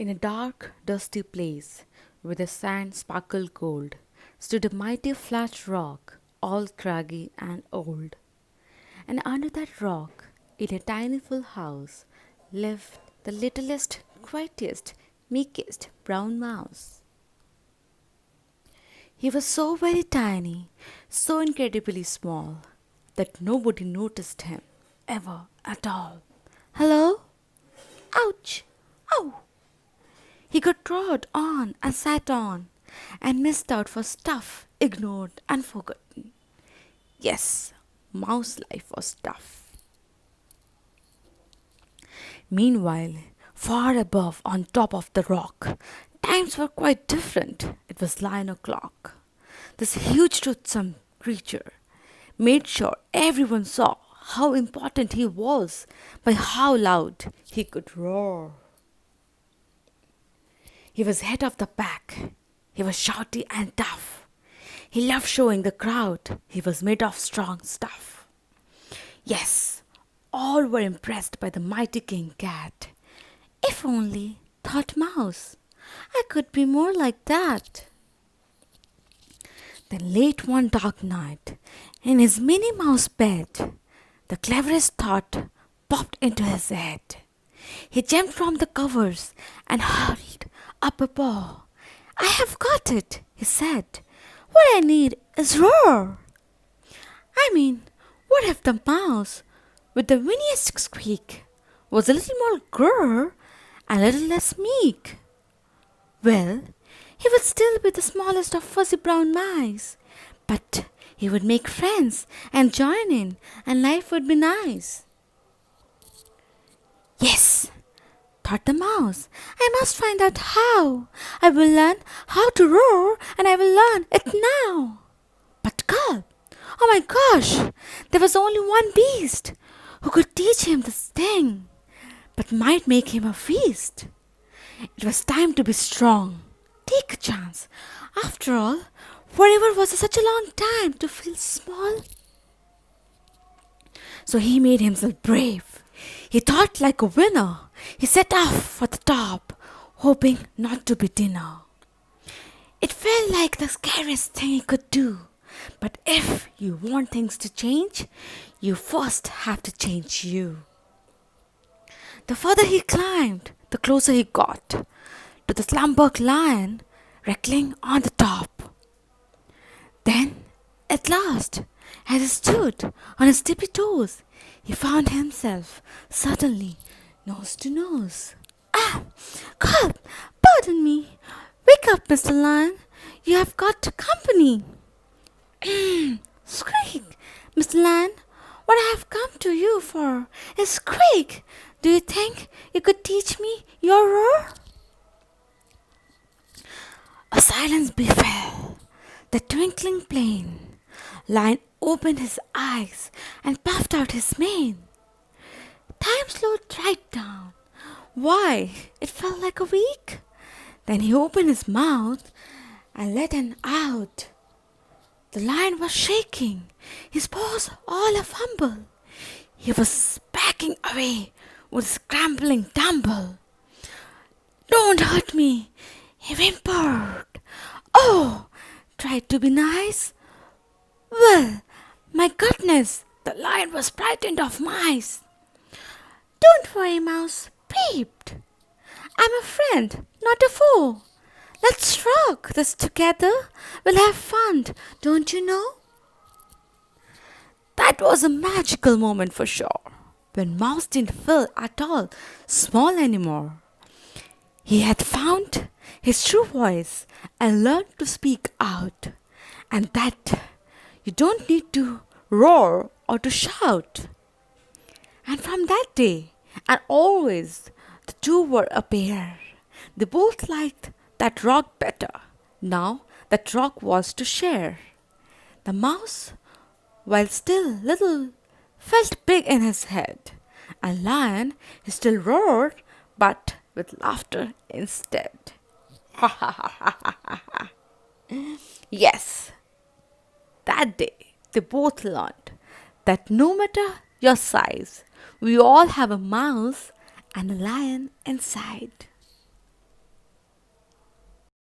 In a dark, dusty place, where the sand sparkled gold, stood a mighty flat rock, all craggy and old. And under that rock, in a tiny full house, lived the littlest, quietest, meekest brown mouse. He was so very tiny, so incredibly small, that nobody noticed him ever at all. Hello? Ouch! Ow! He got trod on and sat on, and missed out for stuff ignored and forgotten. Yes, mouse life was tough. Meanwhile, far above on top of the rock, times were quite different. It was 9 o'clock. This huge toothsome creature made sure everyone saw how important he was by how loud he could roar. He was head of the pack. He was shouty and tough. He loved showing the crowd he was made of strong stuff. Yes, all were impressed by the mighty King Cat. If only, thought Mouse, I could be more like that. Then late one dark night, in his Minnie Mouse bed, the cleverest thought popped into his head. He jumped from the covers and hurried up a paw. I have got it, he said. What I need is roar. What if the mouse, with the winniest squeak, was a little more grrr and a little less meek? Well, he would still be the smallest of fuzzy brown mice, but he would make friends and join in, and life would be nice. Yes, thought the mouse, I must find out how. I will learn how to roar, and I will learn it now. But gulp! Oh my gosh! There was only one beast who could teach him this thing, but might make him a feast. It was time to be strong. Take a chance. After all, forever was such a long time to feel small. So he made himself brave. He thought like a winner. He set off for the top, hoping not to be dinner. It felt like the scariest thing he could do. But if you want things to change, you first have to change you. The further he climbed, the closer he got to the slumberg lion wriggling on the top. Then, at last, as he stood on his tippy toes, he found himself suddenly nose to nose. Ah! God! Pardon me! Wake up, Mr. Lion! You have got company! Squeak! Mr. Lion, what I have come to you for is squeak! Do you think you could teach me your roar? A silence befell. The twinkling plain Lion opened his eyes and puffed out his mane. Time slowed right down. Why, it felt like a week. Then he opened his mouth and let an out. The lion was shaking, his paws all a fumble. He was backing away with a scrambling tumble. Don't hurt me, he whimpered. Oh, tried to be nice. Well, my goodness, the lion was frightened of mice. Don't worry, Mouse, peeped. I'm a friend, not a foe. Let's rock this together. We'll have fun, don't you know? That was a magical moment for sure, when Mouse didn't feel at all small anymore. He had found his true voice and learned to speak out, and that you don't need to roar or to shout. And from that day, and always, the two were a pair. They both liked that rock better. Now that rock was to share. The mouse, while still little, felt big in his head. And Lion, he still roared, but with laughter instead. Ha ha ha ha ha ha. Yes, that day they both learned that no matter your size, we all have a mouse and a lion inside.